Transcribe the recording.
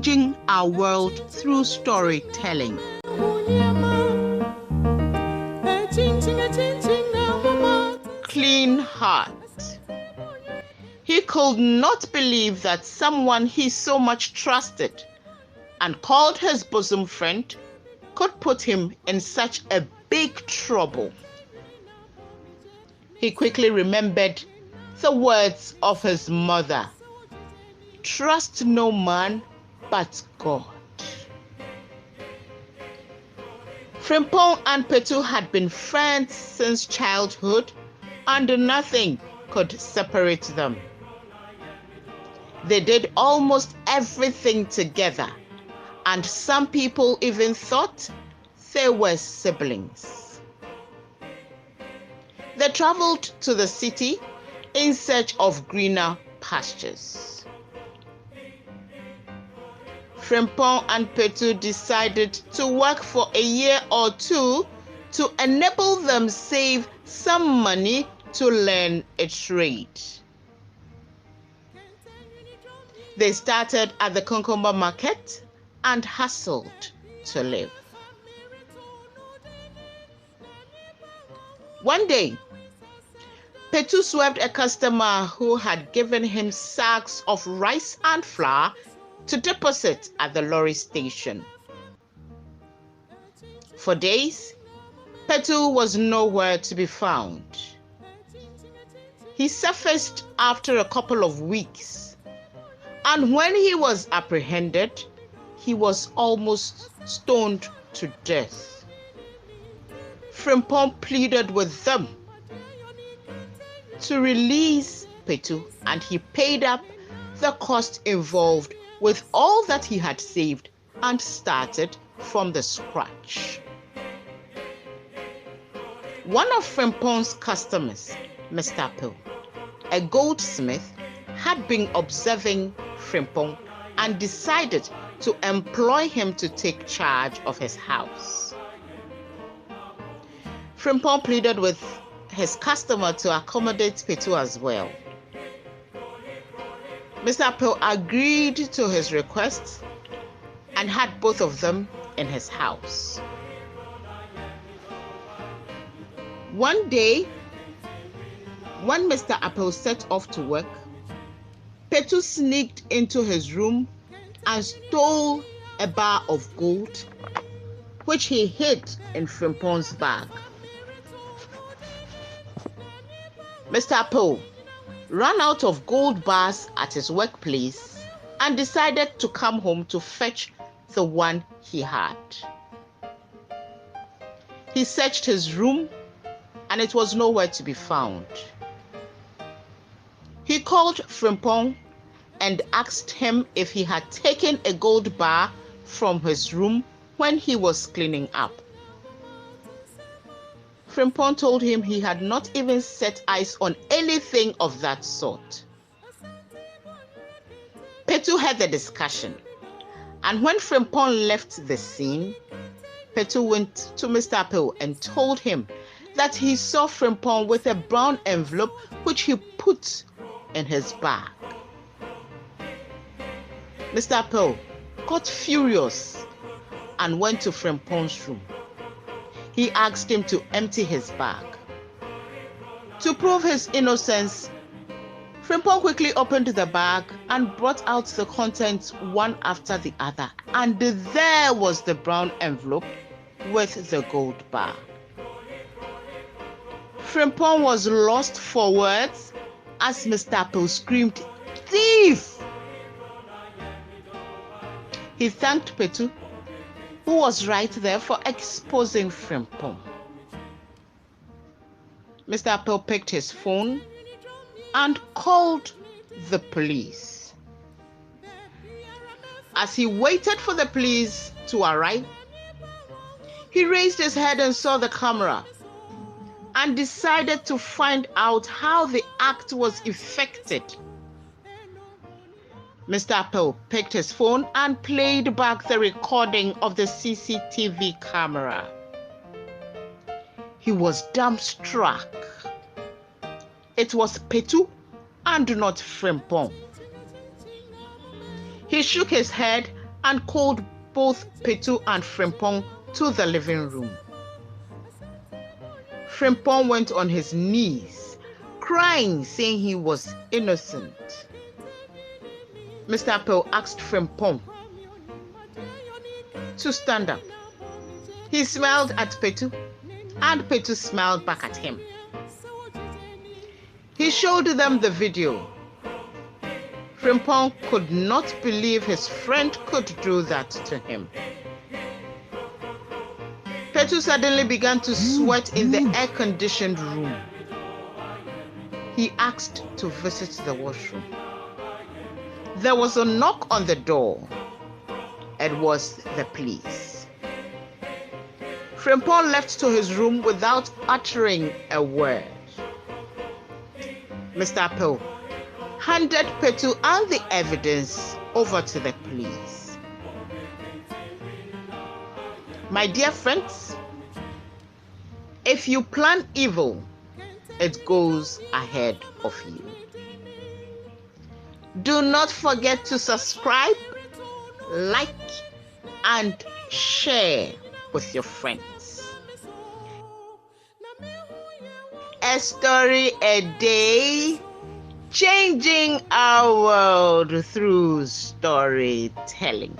changing our world through storytelling. Clean heart. He could not believe that someone he so much trusted and called his bosom friend could put him in such a big trouble. He quickly remembered the words of his mother, "Trust no man but God." Frimpong and Petu had been friends since childhood, and nothing could separate them. They did almost everything together, and some people even thought they were siblings. They traveled to the city in search of greener pastures. Frimpong and Petu decided to work for a year or two to enable them save some money to learn a trade. They started at the cucumber market and hustled to live. One day, Petu swerved a customer who had given him sacks of rice and flour to deposit at the lorry station. For days, Petu was nowhere to be found. He surfaced after a couple of weeks, and when he was apprehended, he was almost stoned to death. Frimpong pleaded with them to release Petu, and he paid up the cost involved with all that he had saved and started from the scratch. One of Frimpong's customers, Mr. Pill, a goldsmith, had been observing Frimpong and decided to employ him to take charge of his house. Frimpong pleaded with his customer to accommodate Petu as well. Mr. Pill agreed to his request and had both of them in his house. One day, when Mr. Apple set off to work, Petu sneaked into his room and stole a bar of gold, which he hid in Frimpong's bag. Mr. Apple ran out of gold bars at his workplace and decided to come home to fetch the one he had. He searched his room and it was nowhere to be found. He called Frimpong and asked him if he had taken a gold bar from his room when he was cleaning up. Frimpong told him he had not even set eyes on anything of that sort. Petu heard the discussion, and when Frimpong left the scene, Petu went to Mr. Apple and told him that he saw Frimpong with a brown envelope which he put in his bag. Mr. Apple got furious and went to Frimpong's room. He asked him to empty his bag. To prove his innocence, Frimpong quickly opened the bag and brought out the contents one after the other, and there was the brown envelope with the gold bar. Frimpong was lost for words as Mr. Apple screamed, "Thief!" He thanked Petu, who was right there, for exposing Frimpong. Mr. Apple picked his phone and called the police. As he waited for the police to arrive, he raised his head and saw the camera and decided to find out how the act was effected. Mr. Apple picked his phone and played back the recording of the CCTV camera. He was dumbstruck. It was Petu and not Frimpong. He shook his head and called both Petu and Frimpong to the living room. Frimpong went on his knees, crying, saying he was innocent. Mr. Pearl asked Frimpong to stand up. He smiled at Petu, and Petu smiled back at him. He showed them the video. Frimpong could not believe his friend could do that to him. Petu suddenly began to sweat in the air-conditioned room. He asked to visit the washroom. There was a knock on the door. It was the police. Frimpong left to his room without uttering a word. Mr. Pearl handed Petu and the evidence over to the police. My dear friends, if you plan evil, it goes ahead of you. Do not forget to subscribe, like, and share with your friends. A story a day, changing our world through storytelling.